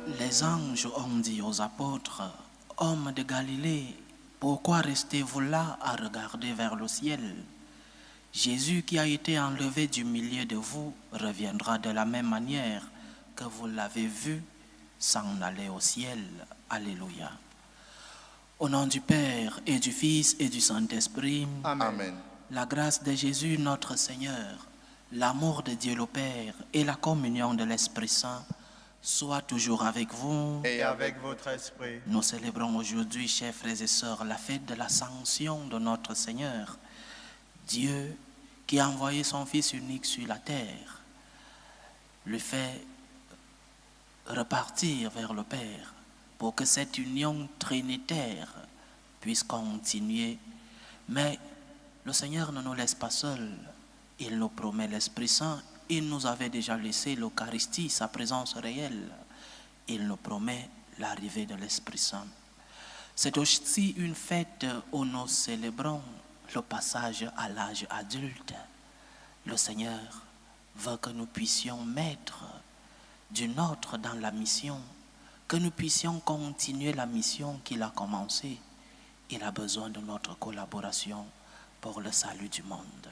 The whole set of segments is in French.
Les anges ont dit aux apôtres, « Hommes de Galilée, pourquoi restez-vous là à regarder vers le ciel? Jésus qui a été enlevé du milieu de vous reviendra de la même manière que vous l'avez vu s'en aller au ciel. » Alléluia. Au nom du Père et du Fils et du Saint-Esprit, Amen. La grâce de Jésus notre Seigneur, l'amour de Dieu le Père et la communion de l'Esprit Saint soient toujours avec vous. Et avec votre esprit. Nous célébrons aujourd'hui, chers frères et sœurs, la fête de l'Ascension de notre Seigneur. Dieu qui a envoyé son Fils unique sur la terre, le fait repartir vers le Père pour que cette union trinitaire puisse continuer. Mais le Seigneur ne nous laisse pas seuls. Il nous promet l'Esprit Saint. Il nous avait déjà laissé l'Eucharistie, sa présence réelle. Il nous promet l'arrivée de l'Esprit Saint. C'est aussi une fête où nous célébrons le passage à l'âge adulte. Le Seigneur veut que nous puissions mettre du nôtre dans la mission, que nous puissions continuer la mission qu'il a commencée. Il a besoin de notre collaboration pour le salut du monde.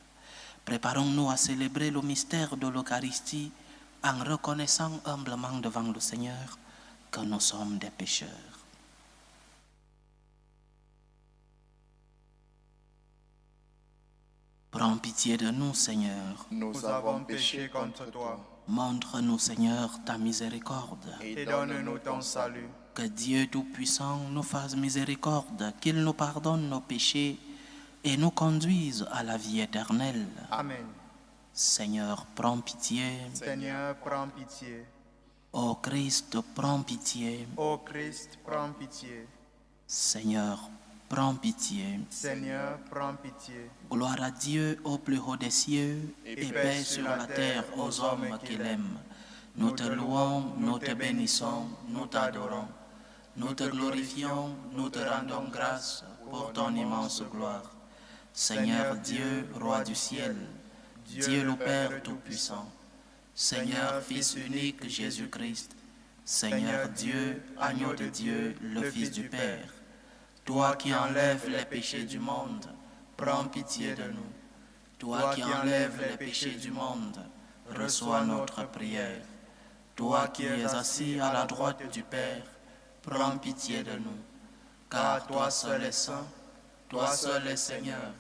Préparons-nous à célébrer le mystère de l'Eucharistie en reconnaissant humblement devant le Seigneur que nous sommes des pécheurs. Prends pitié de nous, Seigneur. Nous avons péché contre toi. Montre-nous, Seigneur, ta miséricorde. Et donne-nous ton salut. Que Dieu Tout-Puissant nous fasse miséricorde, qu'il nous pardonne nos péchés et nous conduise à la vie éternelle. Amen. Seigneur, prends pitié. Seigneur, prends pitié. Ô Christ, prends pitié. Ô Christ, prends pitié. Seigneur, prends pitié. Seigneur, prends pitié. Gloire à Dieu au plus haut des cieux et paix sur la terre aux hommes qu'il aime. Nous te louons, nous te bénissons, nous t'adorons. Nous te glorifions, nous te rendons grâce pour ton immense gloire. Seigneur Dieu, Roi du ciel, Dieu le Père Tout-Puissant, Seigneur Fils unique Jésus-Christ, Seigneur Dieu, Agneau de Dieu, le Fils du Père, toi qui enlèves les péchés du monde, prends pitié de nous. Toi qui enlèves les péchés du monde, reçois notre prière. Toi qui es assis à la droite du Père, prends pitié de nous. Car toi seul est saint, toi seul est Seigneur,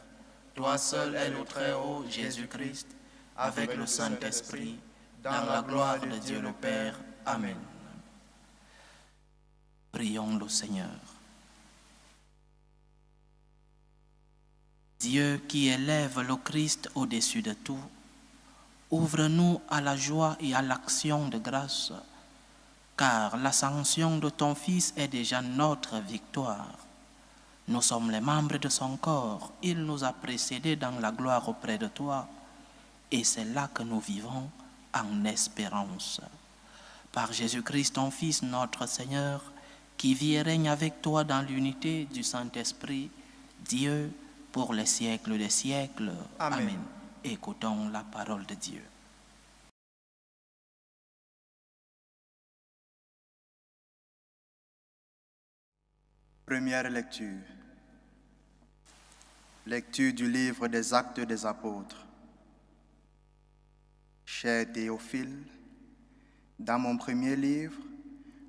toi seul est le Très-Haut Jésus-Christ, avec le Saint-Esprit, dans la gloire de Dieu le Père. Amen. Prions le Seigneur. Dieu qui élève le Christ au-dessus de tout, ouvre-nous à la joie et à l'action de grâce, car l'ascension de ton Fils est déjà notre victoire. Nous sommes les membres de son corps, il nous a précédés dans la gloire auprès de toi, et c'est là que nous vivons en espérance. Par Jésus-Christ, ton Fils, notre Seigneur, qui vit et règne avec toi dans l'unité du Saint-Esprit, Dieu, pour les siècles des siècles. Amen. Amen. Écoutons la parole de Dieu. Première lecture. Lecture du livre des Actes des Apôtres. Cher Théophile, dans mon premier livre,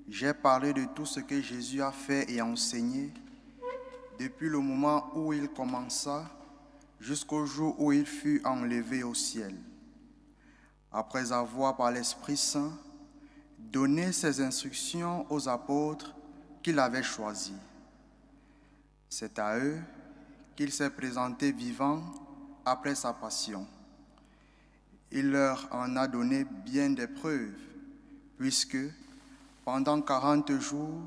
j'ai parlé de tout ce que Jésus a fait et enseigné depuis le moment où il commença jusqu'au jour où il fut enlevé au ciel. Après avoir par l'Esprit Saint donné ses instructions aux apôtres qu'il avait choisis. C'est à eux qu'il s'est présenté vivant après sa passion. Il leur en a donné bien des preuves, puisque pendant 40 jours,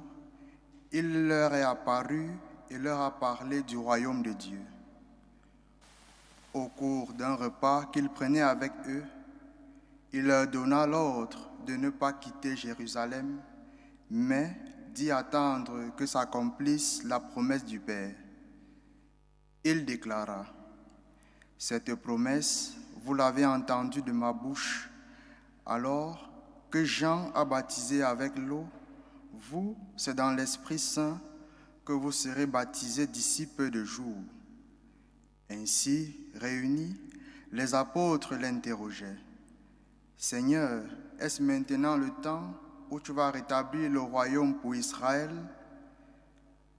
il leur est apparu et leur a parlé du royaume de Dieu. Au cours d'un repas qu'il prenait avec eux, il leur donna l'ordre de ne pas quitter Jérusalem, mais d'y attendre que s'accomplisse la promesse du Père. Il déclara, « Cette promesse, vous l'avez entendue de ma bouche, alors que Jean a baptisé avec l'eau, Vous, c'est dans l'Esprit Saint que vous serez baptisés d'ici peu de jours. » Ainsi, réunis, les apôtres l'interrogeaient. « Seigneur, est-ce maintenant le temps où tu vas rétablir le royaume pour Israël ?»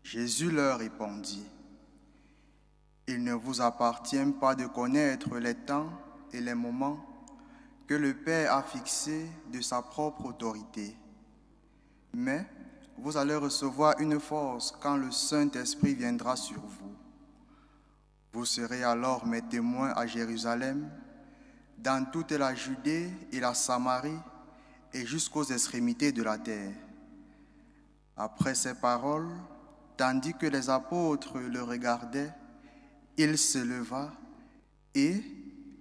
Jésus leur répondit, « Il ne vous appartient pas de connaître les temps et les moments que le Père a fixés de sa propre autorité. Mais vous allez recevoir une force quand le Saint-Esprit viendra sur vous. Vous serez alors mes témoins à Jérusalem, dans toute la Judée et la Samarie et jusqu'aux extrémités de la terre. » Après ces paroles, tandis que les apôtres le regardaient, il se leva et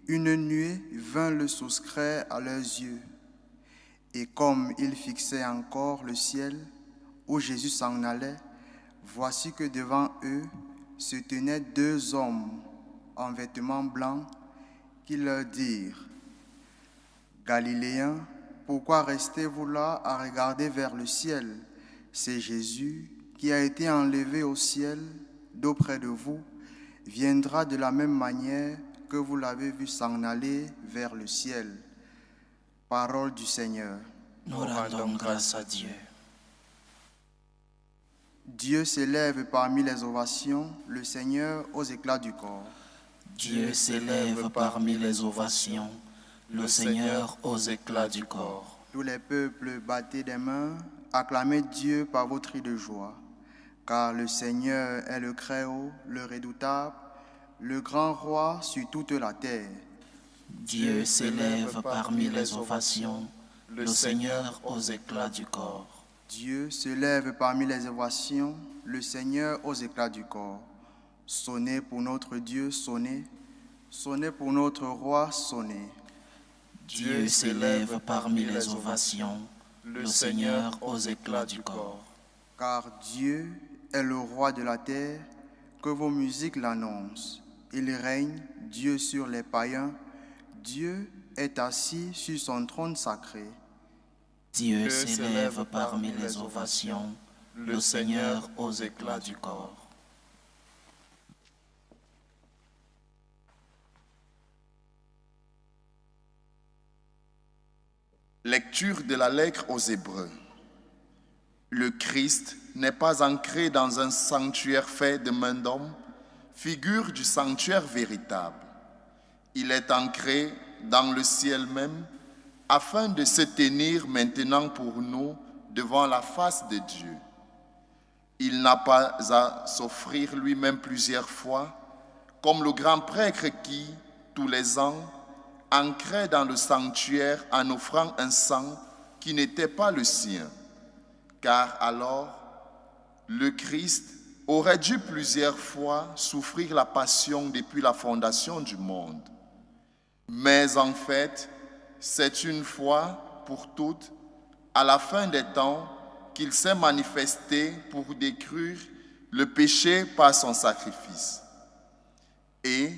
une nuée vint le soustraire à leurs yeux. Et comme ils fixaient encore le ciel où Jésus s'en allait, voici que devant eux se tenaient 2 hommes en vêtements blancs qui leur dirent, « Galiléens, pourquoi restez-vous là à regarder vers le ciel? C'est Jésus qui a été enlevé au ciel d'auprès de vous, viendra de la même manière que vous l'avez vu s'en aller vers le ciel. » Parole du Seigneur. Nous rendons grâce à Dieu. Dieu s'élève parmi les ovations, le Seigneur aux éclats du corps. Dieu s'élève parmi les ovations, le Seigneur aux éclats du corps. Tous les peuples, battez des mains, acclamez Dieu par vos cris de joie. Car le Seigneur est le Très-Haut, le Redoutable, le grand roi sur toute la terre. Dieu s'élève parmi les ovations, le Seigneur aux éclats du corps. Dieu se lève parmi les ovations, le Seigneur aux éclats du corps. Sonnez pour notre Dieu, sonnez. Sonnez pour notre roi, sonnez. Dieu s'élève parmi les ovations, le Seigneur aux éclats du corps. Car Dieu est le roi de la terre, que vos musiques l'annoncent. Il règne, Dieu sur les païens. Dieu est assis sur son trône sacré. Dieu s'élève parmi les ovations, le Seigneur aux éclats du corps. Lecture de la lettre aux Hébreux. Le Christ n'est pas ancré dans un sanctuaire fait de main d'homme, figure du sanctuaire véritable. Il est ancré dans le ciel même, afin de se tenir maintenant pour nous devant la face de Dieu. Il n'a pas à s'offrir lui-même plusieurs fois, comme le grand prêtre qui, tous les ans, ancrait dans le sanctuaire en offrant un sang qui n'était pas le sien. Car alors, le Christ aurait dû plusieurs fois souffrir la passion depuis la fondation du monde. Mais en fait, c'est une fois pour toutes, à la fin des temps, qu'il s'est manifesté pour détruire le péché par son sacrifice. Et,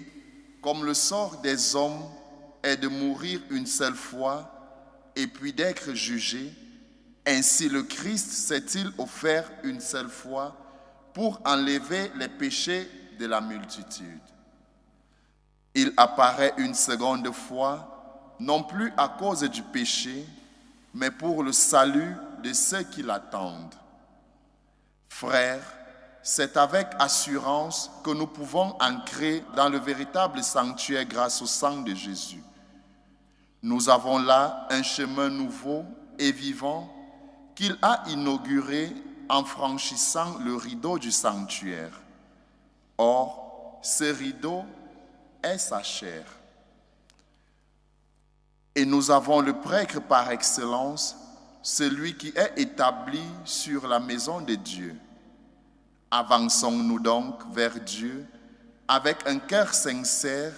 comme le sort des hommes est de mourir une seule fois et puis d'être jugé, ainsi le Christ s'est-il offert une seule fois pour enlever les péchés de la multitude. Il apparaît une seconde fois, non plus à cause du péché, mais pour le salut de ceux qui l'attendent. Frères, c'est avec assurance que nous pouvons entrer dans le véritable sanctuaire grâce au sang de Jésus. Nous avons là un chemin nouveau et vivant qu'il a inauguré en franchissant le rideau du sanctuaire. Or, ce rideau est sa chair. Et nous avons le prêtre par excellence, celui qui est établi sur la maison de Dieu. Avançons-nous donc vers Dieu avec un cœur sincère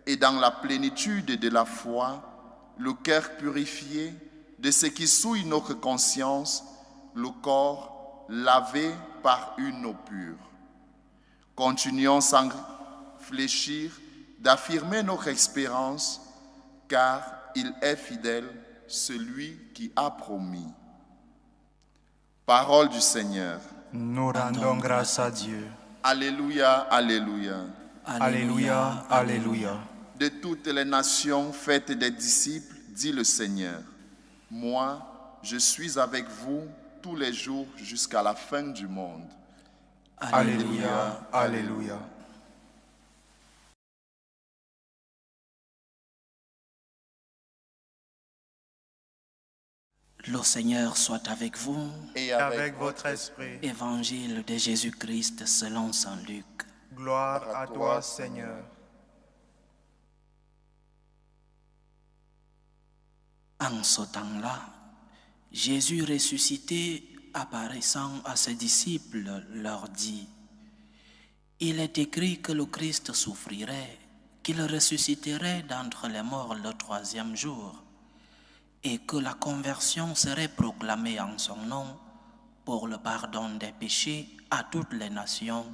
et dans la plénitude de la foi, le cœur purifié de ce qui souille notre conscience, le corps lavé par une eau pure. Continuons sans fléchir d'affirmer notre espérance, car il est fidèle, celui qui a promis. Parole du Seigneur. Nous rendons grâce à Dieu. Alléluia, alléluia. Alléluia, alléluia. De toutes les nations, faites des disciples, dit le Seigneur. Moi, je suis avec vous tous les jours jusqu'à la fin du monde. Alléluia, alléluia. Le Seigneur soit avec vous. Et Avec votre esprit, Évangile de Jésus-Christ selon saint Luc. gloire à toi, Seigneur. En ce temps-là, Jésus ressuscité, apparaissant à ses disciples, leur dit: Il est écrit que le Christ souffrirait, qu'il ressusciterait d'entre les morts le troisième jour, et que la conversion serait proclamée en son nom pour le pardon des péchés à toutes les nations,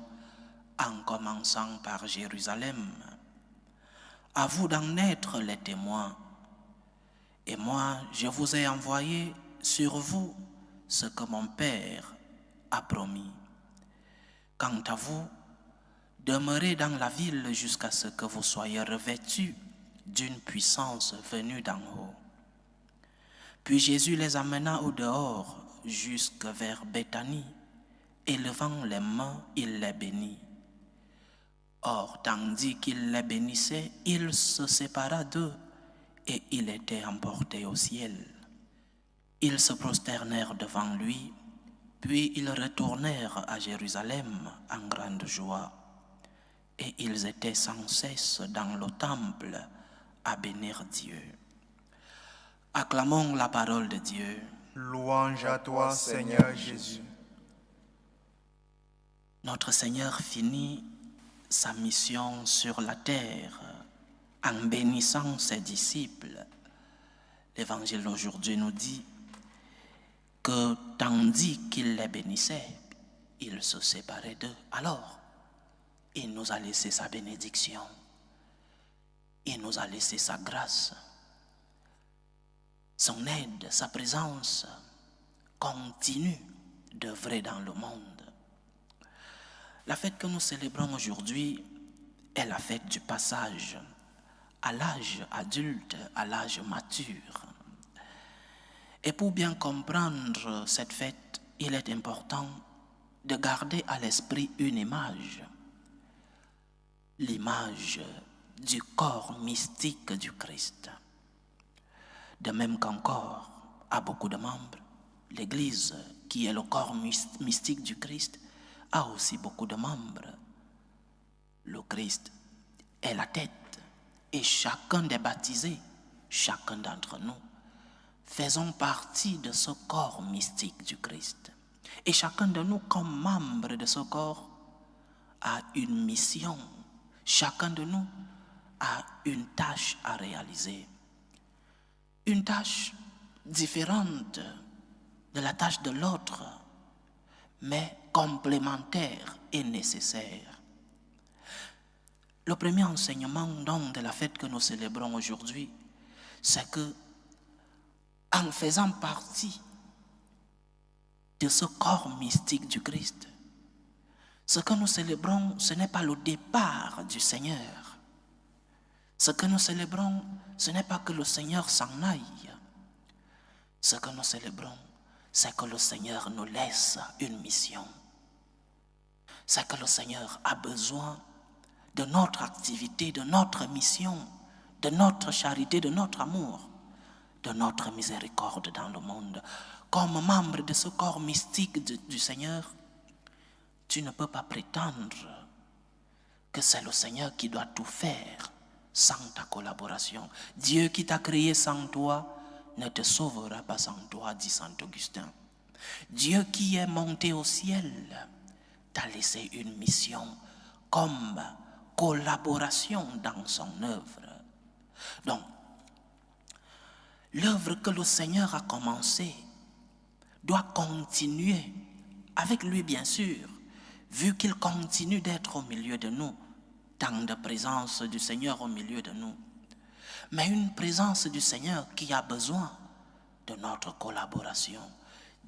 en commençant par Jérusalem. À vous d'en être les témoins. Et moi, je vous ai envoyé sur vous ce que mon Père a promis. Quant à vous, demeurez dans la ville jusqu'à ce que vous soyez revêtus d'une puissance venue d'en haut. Puis Jésus les amena au dehors jusque vers Béthanie, et levant les mains, il les bénit. Or, tandis qu'il les bénissait, il se sépara d'eux, et il était emporté au ciel. Ils se prosternèrent devant lui, puis ils retournèrent à Jérusalem en grande joie. Et ils étaient sans cesse dans le temple à bénir Dieu. Acclamons la parole de Dieu. Louange à toi, Seigneur Jésus. Notre Seigneur finit sa mission sur la terre en bénissant ses disciples. L'Évangile d'aujourd'hui nous dit que tandis qu'il les bénissait, il se séparait d'eux. Alors, il nous a laissé sa bénédiction. Il nous a laissé sa grâce. Son aide, sa présence continue d'œuvrer dans le monde. La fête que nous célébrons aujourd'hui est la fête du passage à l'âge adulte, à l'âge mature. Et pour bien comprendre cette fête, il est important de garder à l'esprit une image, l'image du corps mystique du Christ. De même qu'un corps a beaucoup de membres, l'Église, qui est le corps mystique du Christ, a aussi beaucoup de membres. Le Christ est la tête, et chacun des baptisés, chacun d'entre nous, faisons partie de ce corps mystique du Christ. Et chacun de nous, comme membre de ce corps, a une mission. Chacun de nous a une tâche à réaliser. Une tâche différente de la tâche de l'autre, mais complémentaire et nécessaire. Le premier enseignement donc de la fête que nous célébrons aujourd'hui, c'est que en faisant partie de ce corps mystique du Christ, ce que nous célébrons, ce n'est pas le départ du Seigneur. Ce que nous célébrons, ce n'est pas que le Seigneur s'en aille. Ce que nous célébrons, c'est que le Seigneur nous laisse une mission. C'est que le Seigneur a besoin de notre activité, de notre mission, de notre charité, de notre amour, de notre miséricorde dans le monde. Comme membre de ce corps mystique du Seigneur, tu ne peux pas prétendre que c'est le Seigneur qui doit tout faire sans ta collaboration. Dieu qui t'a créé sans toi ne te sauvera pas sans toi, dit saint Augustin. Dieu qui est monté au ciel t'a laissé une mission comme collaboration dans son œuvre. Donc, l'œuvre que le Seigneur a commencée doit continuer avec lui, bien sûr, vu qu'il continue d'être au milieu de nous, tant de présence du Seigneur au milieu de nous, mais une présence du Seigneur qui a besoin de notre collaboration.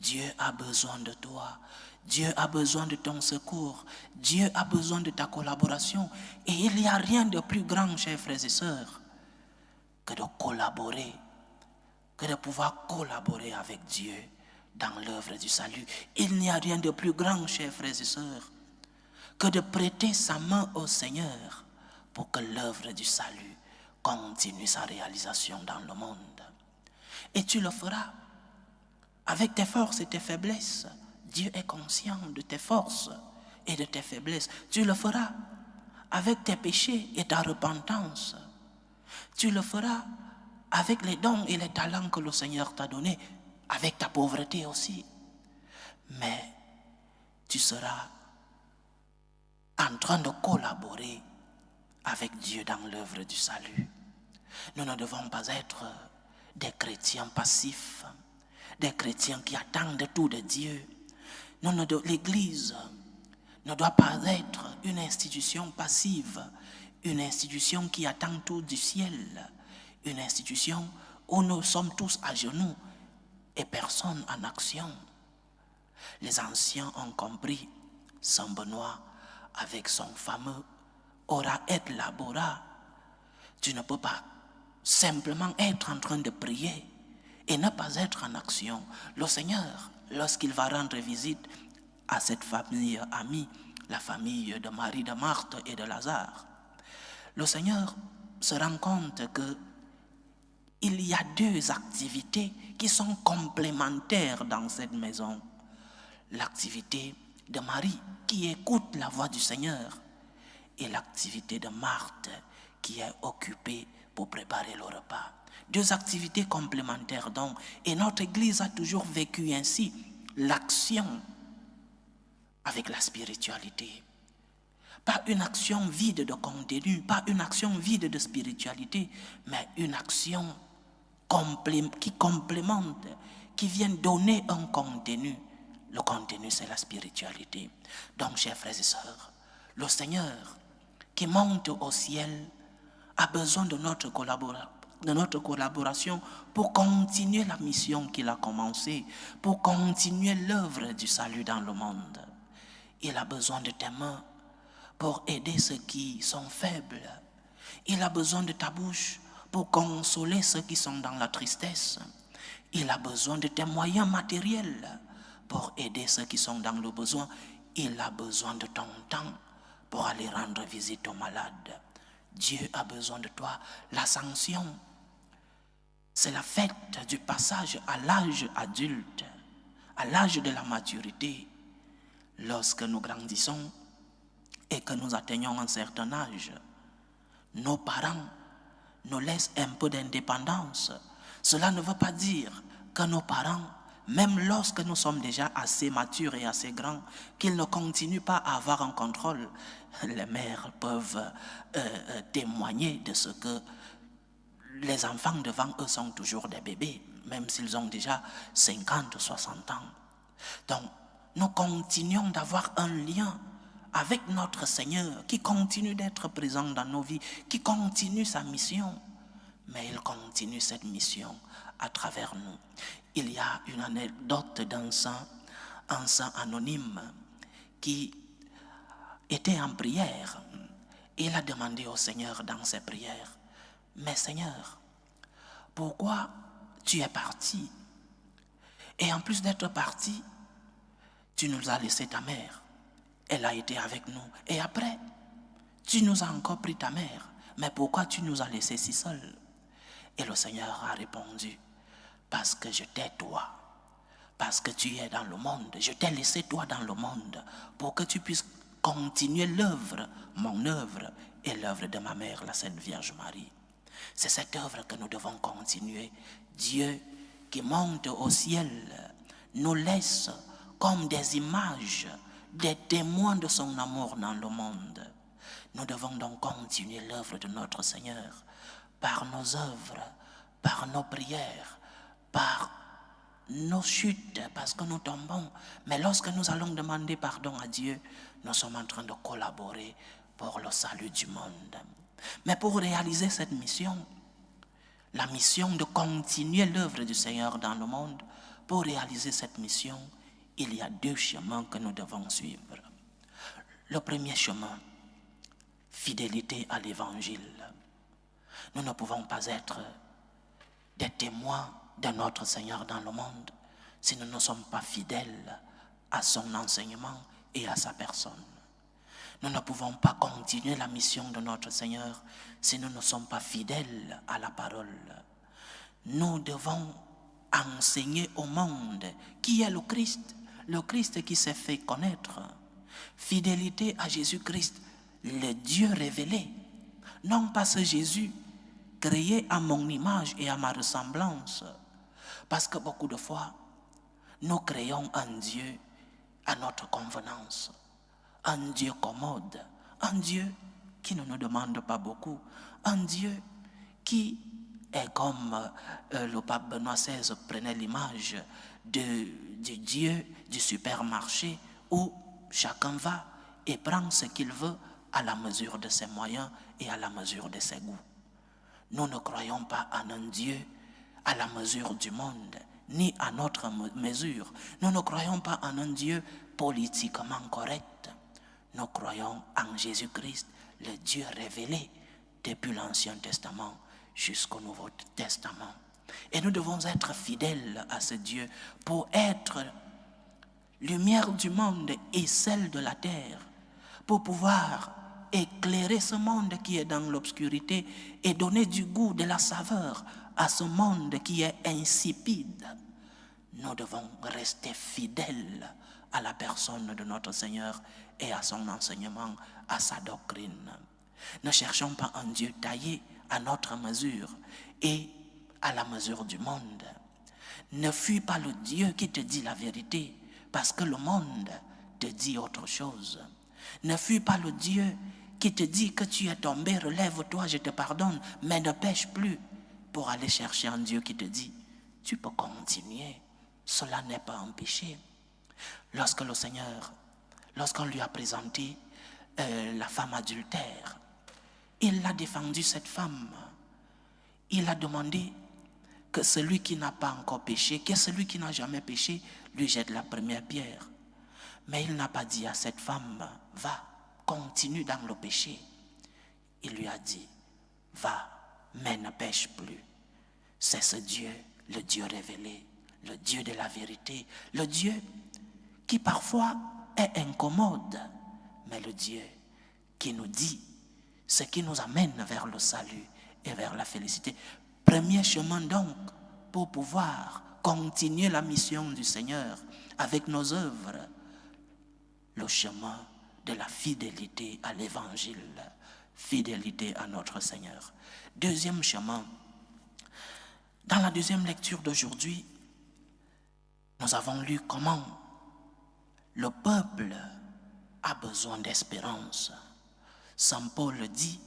Dieu a besoin de toi. Dieu a besoin de ton secours. Dieu a besoin de ta collaboration. Et il n'y a rien de plus grand, chers frères et sœurs, que de collaborer, que de pouvoir collaborer avec Dieu dans l'œuvre du salut. Il n'y a rien de plus grand, chers frères et sœurs, que de prêter sa main au Seigneur pour que l'œuvre du salut continue sa réalisation dans le monde. Et tu le feras avec tes forces et tes faiblesses. Dieu est conscient de tes forces et de tes faiblesses. Tu le feras avec tes péchés et ta repentance. Tu le feras avec les dons et les talents que le Seigneur t'a donnés, avec ta pauvreté aussi. Mais tu seras en train de collaborer avec Dieu dans l'œuvre du salut. Nous ne devons pas être des chrétiens passifs, des chrétiens qui attendent tout de Dieu. L'Église ne doit pas être une institution passive, une institution qui attend tout du ciel, une institution où nous sommes tous à genoux et personne en action. Les anciens ont compris, Saint Benoît avec son fameux ora et labora. Tu ne peux pas simplement être en train de prier et ne pas être en action. Le Seigneur, lorsqu'il va rendre visite à cette famille amie, la famille de Marie, de Marthe et de Lazare, le Seigneur se rend compte qu'il y a deux activités qui sont complémentaires dans cette maison. L'activité de Marie qui écoute la voix du Seigneur et l'activité de Marthe qui est occupée pour préparer le repas. Deux activités complémentaires donc. Et notre Église a toujours vécu ainsi. L'action avec la spiritualité. Pas une action vide de contenu, pas une action vide de spiritualité, mais une action qui complémente, qui vient donner un contenu. Le contenu, c'est la spiritualité. Donc, chers frères et sœurs, le Seigneur qui monte au ciel a besoin de notre collaboration pour continuer la mission qu'il a commencée, pour continuer l'œuvre du salut dans le monde. Il a besoin de tes mains pour aider ceux qui sont faibles. Il a besoin de ta bouche pour consoler ceux qui sont dans la tristesse. Il a besoin de tes moyens matériels pour aider ceux qui sont dans le besoin. Il a besoin de ton temps pour aller rendre visite aux malades. Dieu a besoin de toi. L'ascension, c'est la fête du passage à l'âge adulte, à l'âge de la maturité. Lorsque nous grandissons et que nous atteignons un certain âge, nos parents nous laissent un peu d'indépendance. Cela ne veut pas dire que nos parents, même lorsque nous sommes déjà assez matures et assez grands, qu'ils ne continuent pas à avoir un contrôle. Les mères peuvent témoigner de ce que les enfants devant eux sont toujours des bébés, même s'ils ont déjà 50 ou 60 ans. Donc, nous continuons d'avoir un lien avec notre Seigneur qui continue d'être présent dans nos vies, qui continue sa mission. Mais il continue cette mission à travers nous. Il y a une anecdote d'un saint anonyme qui était en prière. Il a demandé au Seigneur dans ses prières, « Mais Seigneur, pourquoi tu es parti? Et en plus d'être parti, tu nous as laissé ta mère. Elle a été avec nous. Et après, tu nous as encore pris ta mère. Mais pourquoi tu nous as laissés si seuls? » Et le Seigneur a répondu, « Parce que je t'ai toi. Parce que tu es dans le monde. Je t'ai laissé toi dans le monde pour que tu puisses continuer l'œuvre, mon œuvre et l'œuvre de ma mère, la Sainte Vierge Marie. » C'est cette œuvre que nous devons continuer. Dieu qui monte au ciel nous laisse comme des images, des témoins de son amour dans le monde. Nous devons donc continuer l'œuvre de notre Seigneur par nos œuvres, par nos prières, par nos chutes, parce que nous tombons. Mais lorsque nous allons demander pardon à Dieu, nous sommes en train de collaborer pour le salut du monde. Mais pour réaliser cette mission, la mission de continuer l'œuvre du Seigneur dans le monde, pour réaliser cette mission, il y a 2 chemins que nous devons suivre. Le premier chemin, fidélité à l'évangile. Nous ne pouvons pas être des témoins de notre Seigneur dans le monde si nous ne sommes pas fidèles à son enseignement et à sa personne. Nous ne pouvons pas continuer la mission de notre Seigneur si nous ne sommes pas fidèles à la parole. Nous devons enseigner au monde qui est le Christ qui s'est fait connaître. Fidélité à Jésus-Christ, le Dieu révélé. Non pas ce Jésus créé à mon image et à ma ressemblance. Parce que beaucoup de fois, nous créons un Dieu à notre convenance. Un Dieu commode, un Dieu qui ne nous demande pas beaucoup, un Dieu qui est comme le pape Benoît XVI prenait l'image du Dieu du supermarché où chacun va et prend ce qu'il veut à la mesure de ses moyens et à la mesure de ses goûts. Nous ne croyons pas en un Dieu à la mesure du monde, ni à notre mesure. Nous ne croyons pas en un Dieu politiquement correct. Nous croyons en Jésus-Christ, le Dieu révélé depuis l'Ancien Testament jusqu'au Nouveau Testament. Et nous devons être fidèles à ce Dieu pour être lumière du monde et celle de la terre, pour pouvoir éclairer ce monde qui est dans l'obscurité et donner du goût, de la saveur à ce monde qui est insipide. Nous devons rester fidèles à la personne de notre Seigneur et à son enseignement, à sa doctrine. Ne cherchons pas un Dieu taillé à notre mesure et à la mesure du monde. Ne fuis pas le Dieu qui te dit la vérité parce que le monde te dit autre chose. Ne fuis pas le Dieu qui te dit que tu es tombé, relève-toi, je te pardonne, mais ne pêche plus, pour aller chercher un Dieu qui te dit, tu peux continuer, cela n'est pas un péché. Lorsque le Seigneur, lorsqu'on lui a présenté la femme adultère, il a défendu cette femme. Il a demandé que celui qui n'a pas encore péché, que celui qui n'a jamais péché, lui jette la première pierre. Mais il n'a pas dit à cette femme, va, continue dans le péché. Il lui a dit, va, mais ne pêche plus. C'est ce Dieu, le Dieu révélé, le Dieu de la vérité, le Dieu qui parfois est incommode, mais le Dieu qui nous dit ce qui nous amène vers le salut et vers la félicité. Premier chemin donc pour pouvoir continuer la mission du Seigneur avec nos œuvres, le chemin de la fidélité à l'évangile, fidélité à notre Seigneur. Deuxième chemin, dans la deuxième lecture d'aujourd'hui, nous avons lu comment le peuple a besoin d'espérance. Saint Paul dit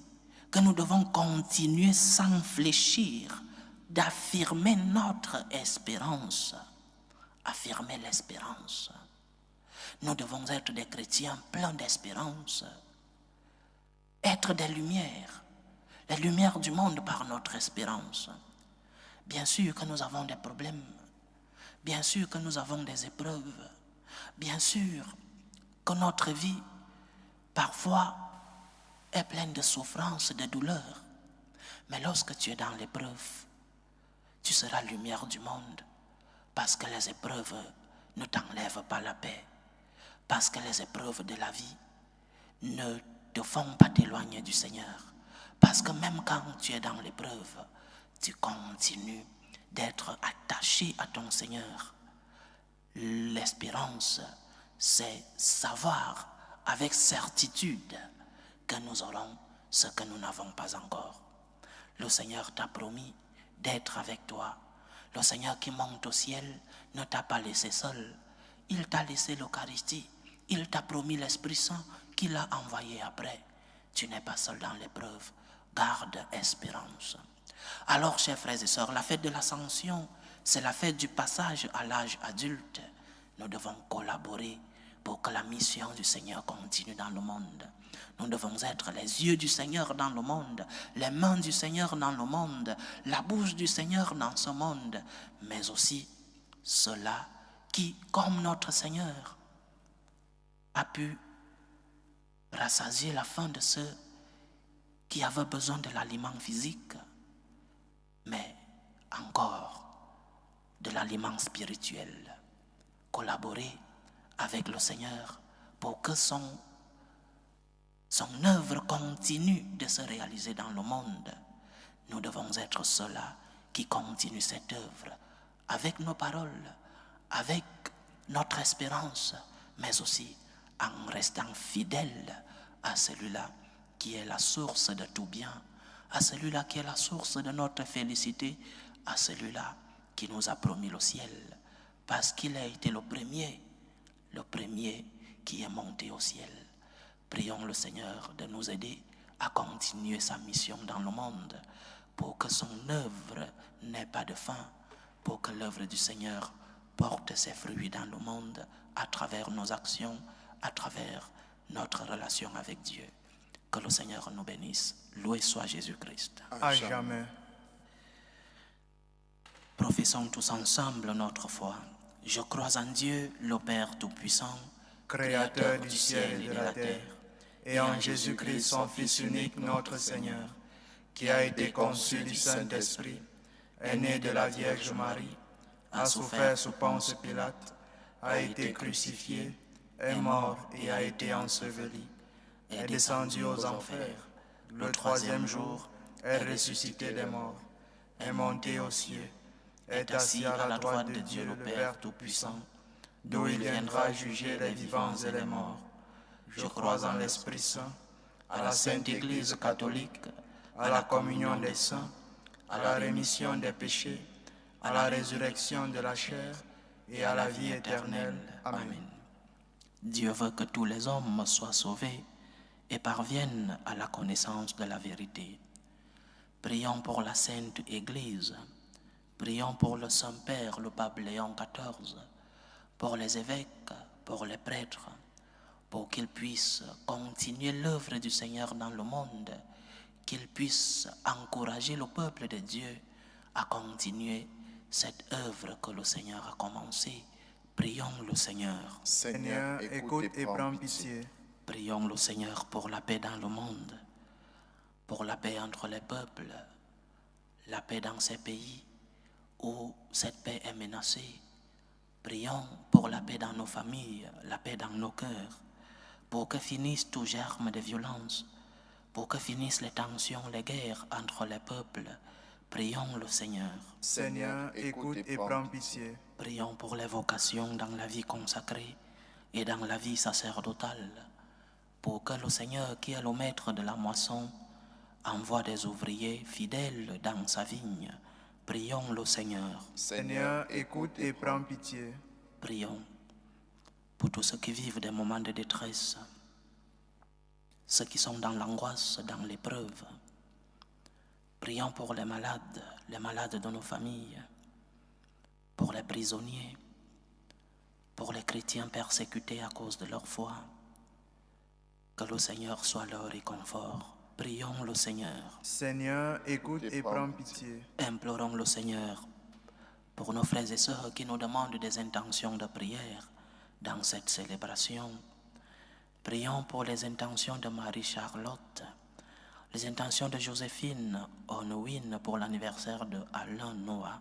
que nous devons continuer sans fléchir d'affirmer notre espérance, affirmer l'espérance. Nous devons être des chrétiens pleins d'espérance, être des lumières, les lumières du monde par notre espérance. Bien sûr que nous avons des problèmes, bien sûr que nous avons des épreuves, bien sûr que notre vie parfois est pleine de souffrances, de douleurs. Mais lorsque tu es dans l'épreuve, tu seras lumière du monde parce que les épreuves ne t'enlèvent pas la paix, parce que les épreuves de la vie ne te font pas t'éloigner du Seigneur, parce que même quand tu es dans l'épreuve, tu continues d'être attaché à ton Seigneur. L'espérance, c'est savoir avec certitude que nous aurons ce que nous n'avons pas encore. Le Seigneur t'a promis d'être avec toi. Le Seigneur qui monte au ciel ne t'a pas laissé seul. Il t'a laissé l'Eucharistie. Il t'a promis l'Esprit Saint qu'il a envoyé après. Tu n'es pas seul dans l'épreuve. Garde espérance. Alors, chers frères et sœurs, la fête de l'Ascension, c'est la fête du passage à l'âge adulte. Nous devons collaborer pour que la mission du Seigneur continue dans le monde. Nous devons être les yeux du Seigneur dans le monde, les mains du Seigneur dans le monde, la bouche du Seigneur dans ce monde, mais aussi ceux-là qui, comme notre Seigneur, a pu rassasier la faim de ceux qui avaient besoin de l'aliment physique, mais encore de l'aliment spirituel. Collaborer avec le Seigneur pour que son œuvre continue de se réaliser dans le monde. Nous devons être ceux-là qui continuent cette œuvre avec nos paroles, avec notre espérance, mais aussi en restant fidèles à celui-là qui est la source de tout bien, à celui-là qui est la source de notre félicité, à celui-là qui nous a promis le ciel, parce qu'il a été le premier qui est monté au ciel. Prions le Seigneur de nous aider à continuer sa mission dans le monde, pour que son œuvre n'ait pas de fin, pour que l'œuvre du Seigneur porte ses fruits dans le monde à travers nos actions, à travers notre relation avec Dieu. Que le Seigneur nous bénisse. Loué soit Jésus-Christ. À jamais. Professons tous ensemble notre foi. Je crois en Dieu, le Père Tout-Puissant, Créateur du ciel et de la terre, et en Jésus-Christ, son Fils unique, notre Seigneur, qui a été conçu du Saint-Esprit, est né de la Vierge Marie, a souffert sous Ponce Pilate, a été crucifié, est mort et a été enseveli, est descendu aux enfers, le troisième jour est ressuscité des morts, est monté aux cieux, est assis à la droite de Dieu le Père Tout-Puissant, d'où il viendra juger les vivants et les morts. Je crois en l'Esprit Saint, à la Sainte Église catholique, à la communion des saints, à la rémission des péchés, à la résurrection de la chair et à la vie éternelle. Amen. Dieu veut que tous les hommes soient sauvés et parviennent à la connaissance de la vérité. Prions pour la Sainte Église, prions pour le Saint-Père, le pape Léon XIV, pour les évêques, pour les prêtres, pour qu'ils puissent continuer l'œuvre du Seigneur dans le monde, qu'ils puissent encourager le peuple de Dieu à continuer cette œuvre que le Seigneur a commencée. Prions le Seigneur. Seigneur, écoute et prends pitié. Prions le Seigneur pour la paix dans le monde, pour la paix entre les peuples, la paix dans ces pays où cette paix est menacée. Prions pour la paix dans nos familles, la paix dans nos cœurs, pour que finisse tout germe de violence, pour que finissent les tensions, les guerres entre les peuples. Prions le Seigneur. Seigneur, écoute et prends pitié. Prions pour les vocations dans la vie consacrée et dans la vie sacerdotale, pour que le Seigneur, qui est le maître de la moisson, envoie des ouvriers fidèles dans sa vigne. Prions le Seigneur. Seigneur, écoute et prends pitié. Prions pour tous ceux qui vivent des moments de détresse, ceux qui sont dans l'angoisse, dans l'épreuve. Prions pour les malades de nos familles, pour les prisonniers, pour les chrétiens persécutés à cause de leur foi. Que le Seigneur soit leur réconfort. Prions le Seigneur. Seigneur, écoute et prends pitié. Implorons le Seigneur pour nos frères et sœurs qui nous demandent des intentions de prière dans cette célébration. Prions pour les intentions de Marie-Charlotte, les intentions de Joséphine Onowin pour l'anniversaire de Alain Noah,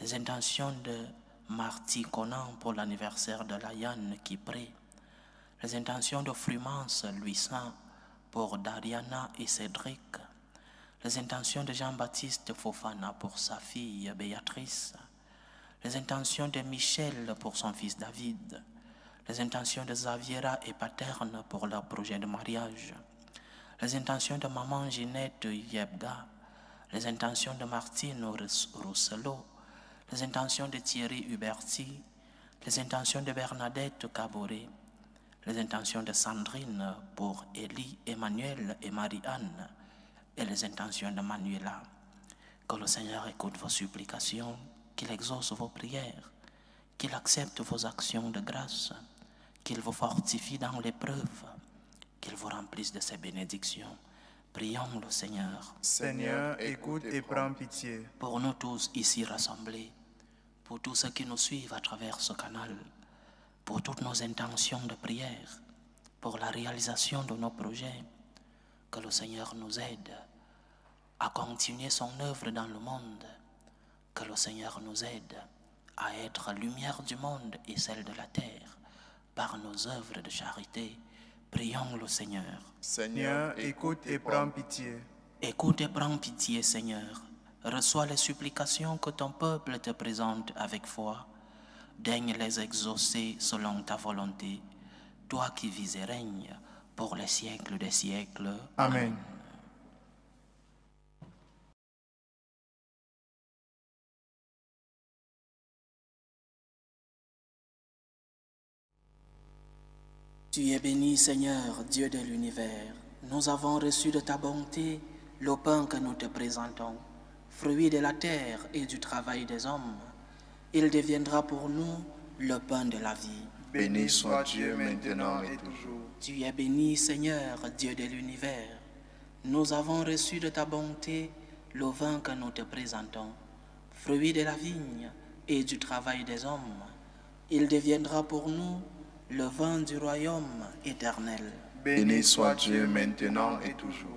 les intentions de Marty Conan pour l'anniversaire de Layanne Kipré, les intentions de Frumance Louisin pour Dariana et Cédric, les intentions de Jean-Baptiste Fofana pour sa fille Béatrice, les intentions de Michel pour son fils David, les intentions de Xaviera et Paterne pour leur projet de mariage, les intentions de maman Ginette Yebga, les intentions de Martine Rousselot, les intentions de Thierry Huberti, les intentions de Bernadette Caboret, les intentions de Sandrine pour Élie, Emmanuel et Marie-Anne, et les intentions de Manuela. Que le Seigneur écoute vos supplications, qu'il exauce vos prières, qu'il accepte vos actions de grâce, qu'il vous fortifie dans l'épreuve, qu'il vous remplisse de ses bénédictions. Prions le Seigneur. Seigneur, écoute et prends pitié. Pour nous tous ici rassemblés, pour tous ceux qui nous suivent à travers ce canal, pour toutes nos intentions de prière, pour la réalisation de nos projets. Que le Seigneur nous aide à continuer son œuvre dans le monde. Que le Seigneur nous aide à être lumière du monde et celle de la terre par nos œuvres de charité. Prions le Seigneur. Seigneur, écoute et prends pitié. Écoute et prends pitié, Seigneur. Reçois les supplications que ton peuple te présente avec foi. Daigne les exaucer selon ta volonté, toi qui vis et règnes pour les siècles des siècles. Amen. Tu es béni, Seigneur, Dieu de l'univers. Nous avons reçu de ta bonté le pain que nous te présentons, fruit de la terre et du travail des hommes. Il deviendra pour nous le pain de la vie. Béni soit Dieu maintenant et toujours. Tu es béni, Seigneur, Dieu de l'univers. Nous avons reçu de ta bonté le vin que nous te présentons, fruit de la vigne et du travail des hommes. Il deviendra pour nous le vin du royaume éternel. Béni soit Dieu maintenant et toujours.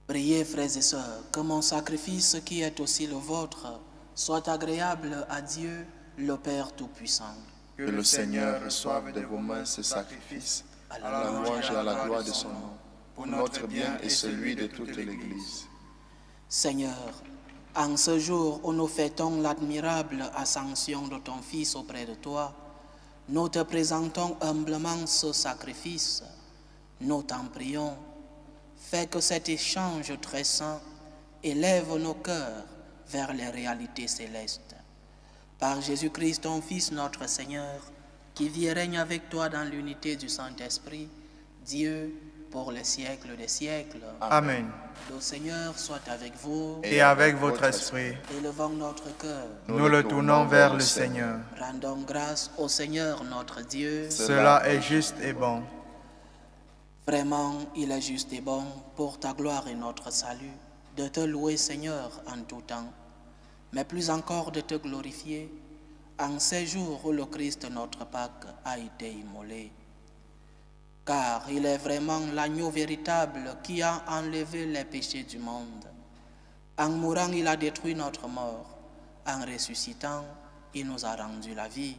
Priez, frères et sœurs, que mon sacrifice qui est aussi le vôtre soit agréable à Dieu, le Père Tout-Puissant. Que le Seigneur reçoive de vos mains ce sacrifice, à la louange et à la gloire de son nom, pour notre bien et celui de toute l'Église. Seigneur, en ce jour où nous fêtons l'admirable ascension de ton Fils auprès de toi, nous te présentons humblement ce sacrifice. Nous t'en prions. Fais que cet échange très saint élève nos cœurs vers les réalités célestes. Par Jésus-Christ, ton Fils, notre Seigneur, qui vit et règne avec toi dans l'unité du Saint-Esprit, Dieu, pour les siècles des siècles. Amen. Le Seigneur soit avec vous. Et avec votre esprit, Élevons notre cœur. nous le tournons vers le Seigneur. Rendons grâce au Seigneur notre Dieu. Cela est juste et bon. Vraiment, il est juste et bon, pour ta gloire et notre salut, de te louer, Seigneur, en tout temps, mais plus encore de te glorifier en ces jours où le Christ, notre Pâque, a été immolé. Car il est vraiment l'agneau véritable qui a enlevé les péchés du monde. En mourant, il a détruit notre mort. En ressuscitant, il nous a rendu la vie.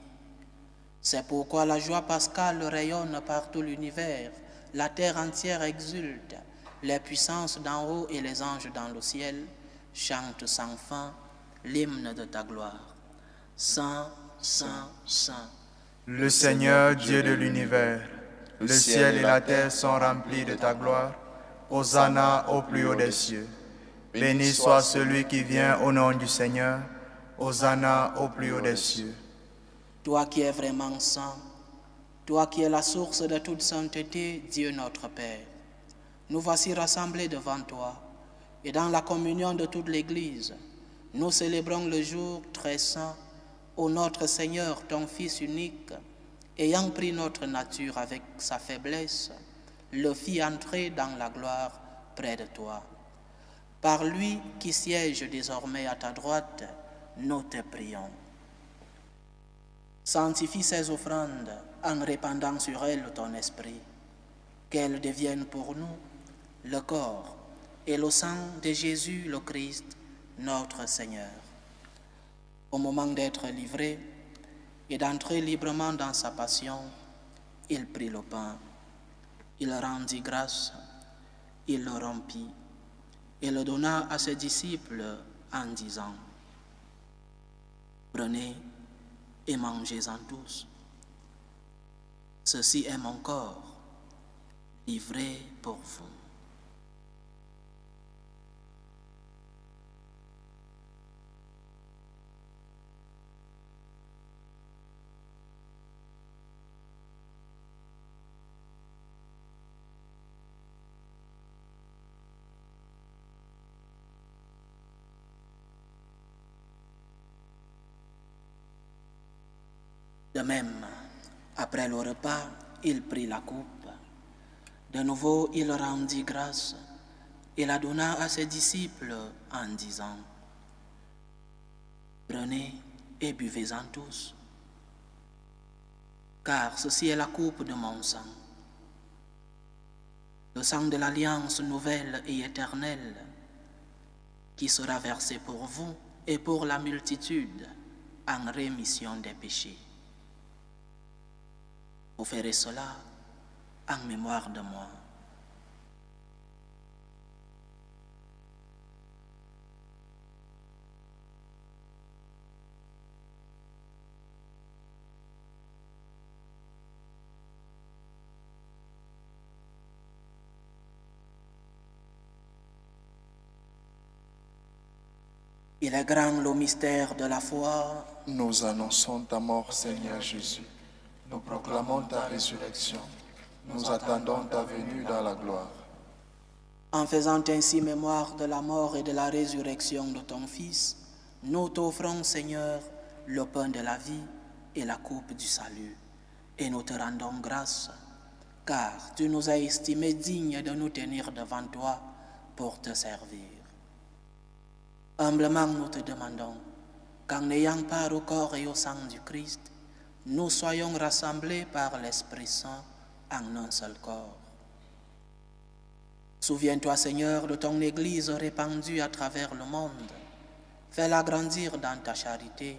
C'est pourquoi la joie pascale rayonne par tout l'univers. La terre entière exulte, les puissances d'en haut et les anges dans le ciel chantent sans fin l'hymne de ta gloire. Saint, Saint, Saint. Le Seigneur, Dieu de l'univers, le ciel et la terre sont remplis de ta gloire. Hosanna au plus haut des cieux. Béni soit celui qui vient au nom du Seigneur. Hosanna au plus haut des cieux. Toi qui es vraiment saint, toi qui es la source de toute sainteté, Dieu notre Père, nous voici rassemblés devant toi, et dans la communion de toute l'Église, nous célébrons le jour très saint où notre Seigneur, ton Fils unique, ayant pris notre nature avec sa faiblesse, le fit entrer dans la gloire près de toi. Par lui qui siège désormais à ta droite, nous te prions. Sanctifie ces offrandes en répandant sur elles ton esprit, qu'elles deviennent pour nous le corps et le sang de Jésus le Christ, notre Seigneur. Au moment d'être livré et d'entrer librement dans sa passion, il prit le pain, il rendit grâce, il le rompit et le donna à ses disciples en disant : « Prenez et mangez-en tous. Ceci est mon corps, livré pour vous. » De même, Après le repas, il prit la coupe. De nouveau, il rendit grâce et la donna à ses disciples en disant: Prenez et buvez-en tous, car ceci est la coupe de mon sang, le sang de l'alliance nouvelle et éternelle, qui sera versé pour vous et pour la multitude en rémission des péchés. Vous ferez cela en mémoire de moi. Il est grand le mystère de la foi. Nous annonçons ta mort, Seigneur Jésus. Nous proclamons ta résurrection. Nous attendons ta venue dans la gloire. En faisant ainsi mémoire de la mort et de la résurrection de ton Fils, nous t'offrons, Seigneur, le pain de la vie et la coupe du salut. Et nous te rendons grâce, car tu nous as estimés dignes de nous tenir devant toi pour te servir. Humblement, nous te demandons qu'en ayant part au corps et au sang du Christ, nous soyons rassemblés par l'Esprit Saint en un seul corps. Souviens-toi, Seigneur, de ton Église répandue à travers le monde. Fais-la grandir dans ta charité,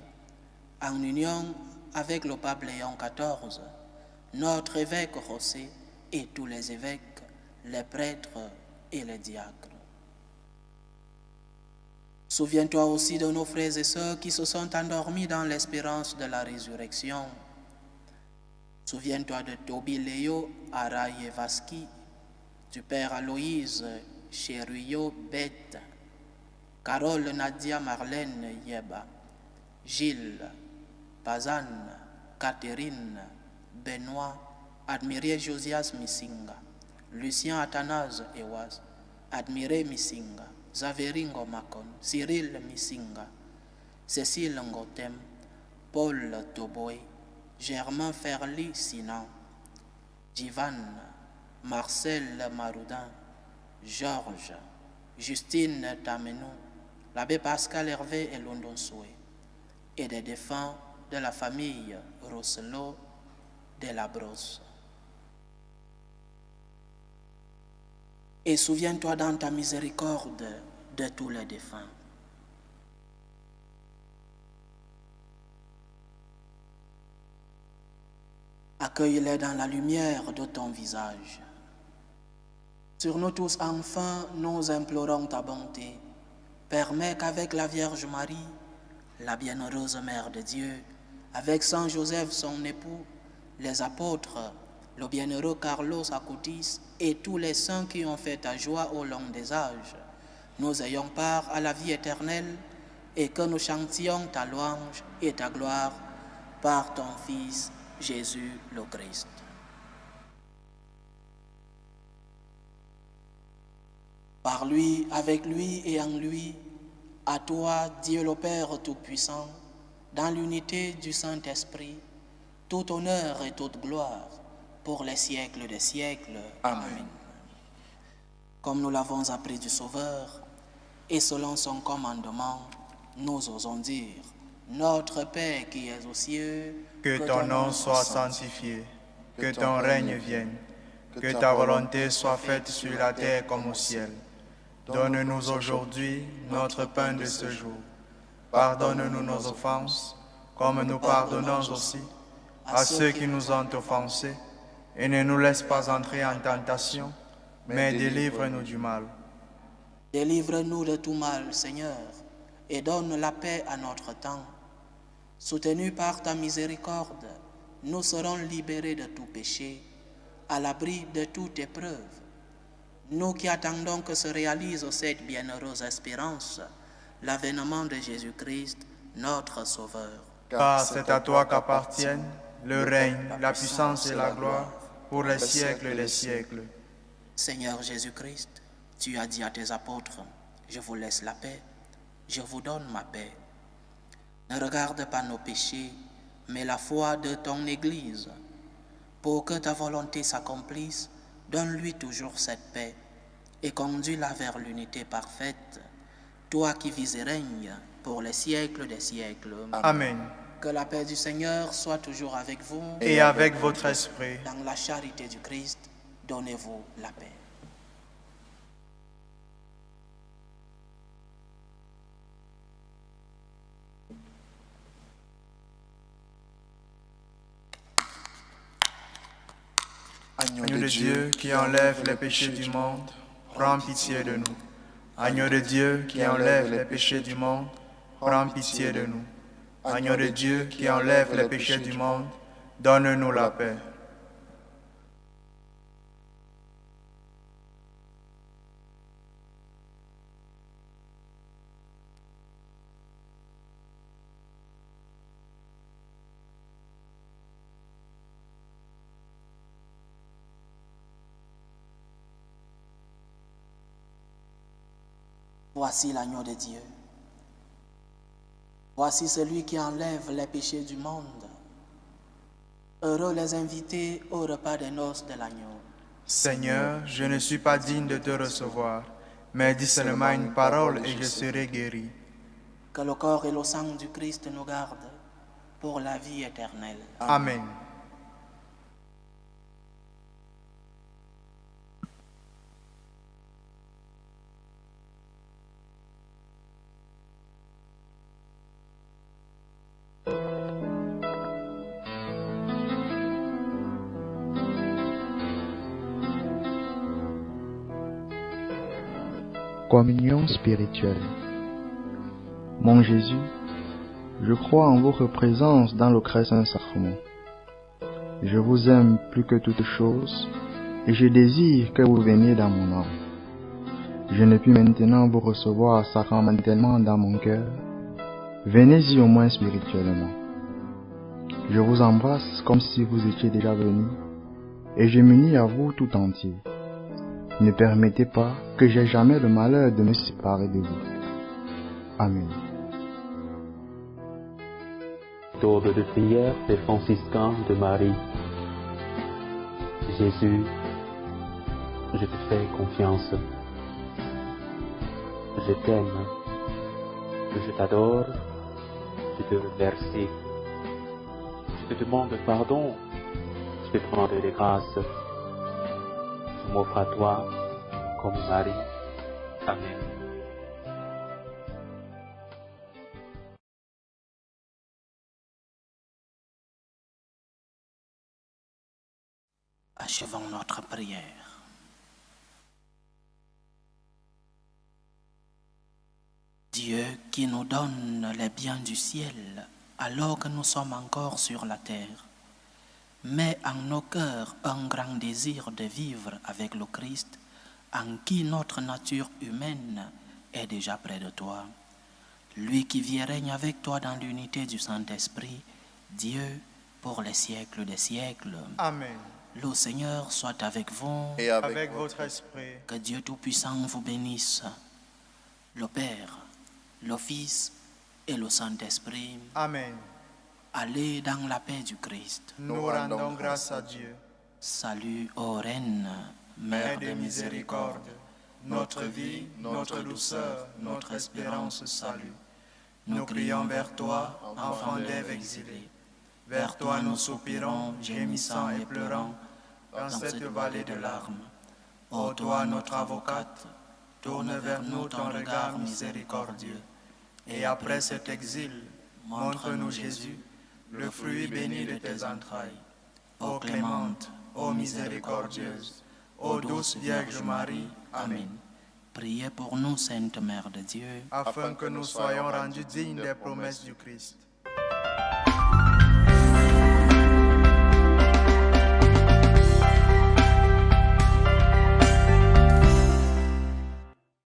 en union avec le pape Léon XIV, notre évêque José et tous les évêques, les prêtres et les diacres. Souviens-toi aussi de nos frères et sœurs qui se sont endormis dans l'espérance de la résurrection. Souviens-toi de Toby Léo Arayevaski, du père Aloïse Cheruyo Bette, Carole Nadia Marlène Yeba, Gilles, Pazanne, Catherine, Benoît, admiré Josias Missinga, Lucien Athanase Ewaz, admiré Missinga, Xavéry Ngomakon, Cyril Missinga, Cécile Ngotem, Paul Toboy, Germain Ferly Sinan, Jivan, Marcel Maroudin, Georges, Justine Tamenou, l'abbé Pascal Hervé et Londonsoué, et des défunts de la famille Rosselot de la Brosse. Et souviens-toi dans ta miséricorde de tous les défunts. Accueille-les dans la lumière de ton visage. Sur nous tous, enfin, nous implorons ta bonté. Permets qu'avec la Vierge Marie, la bienheureuse Mère de Dieu, avec Saint Joseph, son époux, les apôtres, le bienheureux Carlos Acutis et tous les saints qui ont fait ta joie au long des âges, nous ayons part à la vie éternelle et que nous chantions ta louange et ta gloire par ton Fils, Jésus le Christ. Par lui, avec lui et en lui, à toi, Dieu le Père Tout-Puissant, dans l'unité du Saint-Esprit, tout honneur et toute gloire pour les siècles des siècles. Amen. Comme nous l'avons appris du Sauveur, et selon son commandement, nous osons dire: Notre Père qui es aux cieux, Que ton nom soit sanctifié, que ton règne vienne, que ta volonté soit faite sur la terre comme au ciel. Donne-nous aujourd'hui notre pain de ce jour. Pardonne-nous nos offenses, comme nous pardonnons aussi à ceux qui nous ont offensés. Et ne nous laisse pas entrer en tentation, mais délivre-nous du mal. Délivre-nous de tout mal, Seigneur, et donne la paix à notre temps. Soutenus par ta miséricorde, nous serons libérés de tout péché, à l'abri de toute épreuve. Nous qui attendons que se réalise cette bienheureuse espérance, l'avènement de Jésus-Christ, notre Sauveur. Car c'est à toi qu'appartiennent le règne, la puissance et la gloire pour les siècles des siècles. Seigneur Jésus-Christ, tu as dit à tes apôtres: Je vous laisse la paix, je vous donne ma paix. Ne regarde pas nos péchés, mais la foi de ton Église. Pour que ta volonté s'accomplisse, donne-lui toujours cette paix et conduis-la vers l'unité parfaite, toi qui vis et règnes pour les siècles des siècles. Amen. Que la paix du Seigneur soit toujours avec vous. Et avec votre esprit. Dans la charité du Christ, donnez-vous la paix. Agneau de Dieu qui enlève les péchés du monde, prends pitié de nous. Agneau de Dieu qui enlève les péchés du monde, prends pitié de nous. Agneau de Dieu qui enlève les péchés du monde, donne-nous la paix. Voici l'agneau de Dieu. Voici celui qui enlève les péchés du monde. Heureux les invités au repas des noces de l'agneau. Seigneur, je ne suis pas digne de te recevoir, mais dis seulement une parole et je serai guéri. Que le corps et le sang du Christ nous gardent pour la vie éternelle. Amen. Communion spirituelle. Mon Jésus, je crois en votre présence dans le très saint sacrement. Je vous aime plus que toute chose et je désire que vous veniez dans mon âme. Je ne puis maintenant vous recevoir sacramentellement dans mon cœur. Venez-y au moins spirituellement. Je vous embrasse comme si vous étiez déjà venu et je m'unis à vous tout entier. Ne permettez pas que j'aie jamais le malheur de me séparer de vous. Amen. Méthode de prière des franciscains de Marie. Jésus, je te fais confiance. Je t'aime. Je t'adore. Je te remercie. Je te demande pardon. Je te prends de grâce. Je m'offre à toi comme Marie. Amen. Achevons notre prière. Dieu qui nous donne les biens du ciel alors que nous sommes encore sur la terre, mets en nos cœurs un grand désir de vivre avec le Christ, en qui notre nature humaine est déjà près de toi. Lui qui vit et règne avec toi dans l'unité du Saint-Esprit, Dieu pour les siècles des siècles. Amen. Le Seigneur soit avec vous. Et Avec votre esprit. Que Dieu Tout-Puissant vous bénisse, le Père, le Fils et le Saint-Esprit. Amen. Allez dans la paix du Christ. Nous rendons grâce à Dieu. Salut, ô Reine, Mère de miséricorde, notre vie, notre douceur, notre espérance, salut. Nous crions vers toi, enfant d'Ève exilée. Vers toi nous soupirons, gémissant et pleurant, dans cette vallée de larmes. Ô toi, notre avocate, tourne vers nous ton regard miséricordieux. Et après cet exil, montre-nous Jésus, le fruit béni de tes entrailles. Ô clémente, ô miséricordieuse, ô douce Vierge Marie, Amen. Priez pour nous, Sainte Mère de Dieu, Afin que nous soyons rendus dignes des promesses du Christ.